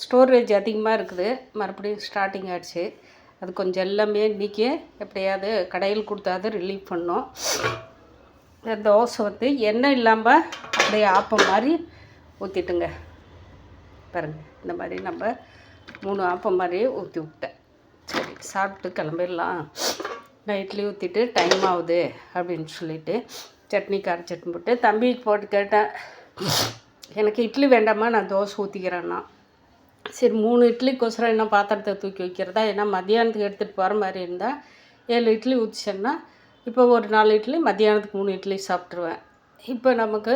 Storage அதிகமாக இருக்குது. மறுபடியும் ஸ்டார்டிங் ஆகிடுச்சு. அது கொஞ்சம் எல்லாமே இன்றைக்கி எப்படியாவது கடையில் கொடுத்தாது ரிலீவ் பண்ணோம். தோசை வந்து எண்ணெய் இல்லாமல் அப்படியே ஆப்பம் மாதிரி ஊற்றிட்டுங்க. பாருங்கள், இந்த மாதிரி நம்ம 3 ஆப்பம் மாதிரி ஊற்றி விட்டேன். சரி, சாப்பிட்டு கிளம்பிடலாம். நான் இட்லி ஊற்றிட்டு டைம் ஆகுது அப்படின்னு சொல்லிவிட்டு சட்னி கார சட்னி போட்டு தம்பிக்கு போட்டு கேட்டேன், எனக்கு இட்லி வேண்டாமா, நான் தோசை ஊற்றிக்கிறேன்னா. சரி, 3 இட்லிக்கோசரம் என்ன பாத்திரத்தை தூக்கி வைக்கிறதா, ஏன்னா மத்தியானத்துக்கு எடுத்துகிட்டு போகிற மாதிரி இருந்தால் 7 இட்லி ஊற்றிச்சேன்னா இப்போ ஒரு 4 இட்லி, மத்தியானத்துக்கு 3 இட்லி சாப்பிட்ருவேன். இப்போ நமக்கு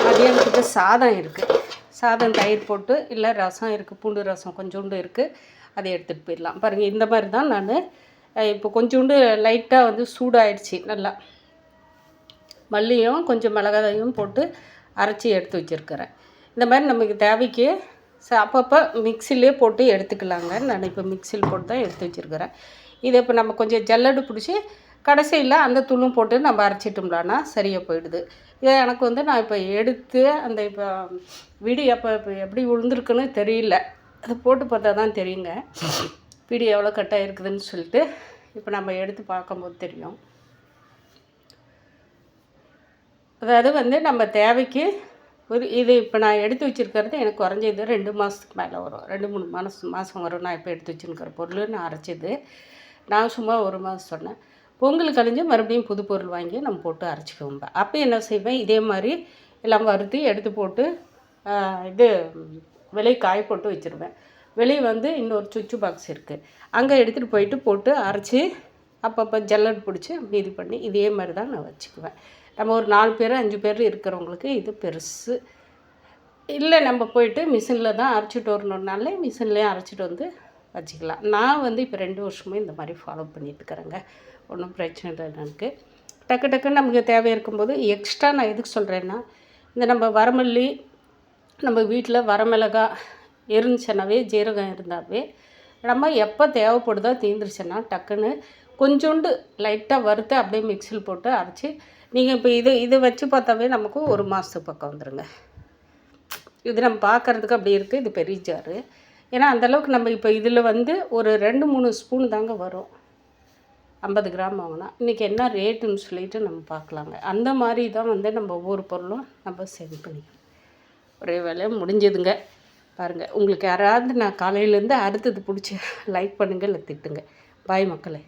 மத்தியானத்துக்கு சாதம் இருக்குது. சாதம் தயிர் போட்டு, இல்லை ரசம் இருக்குது, பூண்டு ரசம் கொஞ்சோண்டு இருக்குது, அதை எடுத்துகிட்டு போயிடலாம். பாருங்கள், இந்த மாதிரி தான் நான் இப்போ கொஞ்சோண்டு லைட்டாக வந்து சூடாயிடுச்சு. நல்லா மல்லியும் கொஞ்சம் மிளகாயும் போட்டு அரைச்சி எடுத்து வச்சுருக்கிறேன். இந்த மாதிரி நமக்கு தேவைக்கு அப்பப்போ மிக்சிலே போட்டு எடுத்துக்கலாங்க. நான் இப்போ மிக்சியில் போட்டு தான் எடுத்து வச்சுருக்கிறேன். இதை இப்போ நம்ம கொஞ்சம் ஜல்லடு பிடிச்சி கடைசியில் அந்த தூளும் போட்டு நம்ம அரைச்சிட்டோம்லான்னா சரியாக போயிடுது. இதை எனக்கு வந்து நான் இப்போ எடுத்து அந்த இப்போ வீடியோ இப்போ எப்படி விழுந்துருக்குன்னு தெரியல. அது போட்டு பார்த்தா தான் தெரியுங்க வீடியோ எவ்வளோ கட்டாக இருக்குதுன்னு சொல்லிட்டு. இப்போ நம்ம எடுத்து பார்க்கும்போது தெரியும். அதாவது வந்து நம்ம தேவைக்கு ஒரு இது இப்போ நான் எடுத்து வச்சுருக்கிறது எனக்கு குறைஞ்சது 2 மாதத்துக்கு மேலே வரும். 2-3 மாதம் வரும். நான் இப்போ எடுத்து வச்சுருக்கிற பொருள் நான் அரைச்சது. நான் சும்மா 1 மாதம் சொன்னேன். பொங்கல் கழிஞ்சு மறுபடியும் புது பொருள் வாங்கி நம்ம போட்டு அரைச்சிக்குவோம். அப்போ என்ன செய்வேன், இதே மாதிரி எல்லாம் வறுத்து எடுத்து போட்டு இது வெளியே காய போட்டு வச்சுருவேன். வெளியே வந்து இன்னொரு சுவிட்சு பாக்ஸ் இருக்குது, அங்கே எடுத்துகிட்டு போயிட்டு போட்டு அரைச்சி அப்பப்போ ஜல்லட் பிடிச்சி மீதி பண்ணி இதே மாதிரி தான் நான் வச்சுக்குவேன். நம்ம ஒரு 4 பேர் 5 பேர் இருக்கிறவங்களுக்கு இது பெருசு இல்லை. நம்ம போயிட்டு மிஷினில் தான் அரைச்சிட்டு வரணுன்னாலே மிஷின்லேயும் அரைச்சிட்டு வந்து வச்சுக்கலாம். நான் வந்து இப்போ 2 வருஷமும் இந்த மாதிரி ஃபாலோ பண்ணிட்டுருக்கிறேங்க. ஒன்றும் பிரச்சனை இல்லை எனக்கு. டக்கு டக்குன்னு நமக்கு தேவை இருக்கும்போது எக்ஸ்ட்ரா நான் எதுக்கு சொல்கிறேன்னா, இந்த நம்ம வரமல்லி, நம்ம வீட்டில் வரமிளகா இருந்துச்சுன்னாவே, ஜீரகம் இருந்தாவே, நம்ம எப்போ தேவைப்படுதோ தீந்துருச்சுன்னா டக்குன்னு கொஞ்சோண்டு லைட்டாக வறுத்து அப்படியே மிக்சியில் போட்டு அரைச்சி நீங்கள் இப்போ இது வச்சு பார்த்தாவே நமக்கு 1 மாதத்துக்கு பக்கம் வந்துடுங்க. இது நம்ம பார்க்குறதுக்கு அப்படி இருக்குது. இது பெரிய ஜாரு. ஏன்னா அந்தளவுக்கு நம்ம இப்போ இதில் வந்து ஒரு 2-3 ஸ்பூன் தாங்க வரும். 50 கிராம் வாங்கினா இன்றைக்கி என்ன ரேட்டுன்னு சொல்லிட்டு நம்ம பார்க்கலாங்க. அந்த மாதிரி தான் வந்து நம்ம ஒவ்வொரு பொருளும் நம்ம சேவ் பண்ணிக்கணும். ஒரே வேலையை முடிஞ்சதுங்க. பாருங்கள், உங்களுக்கு யாராவது நான் காலையிலேருந்து அடுத்தது பிடிச்சி லைக் பண்ணுங்கள், இல்லை திட்டுங்க. பாய் மக்களே.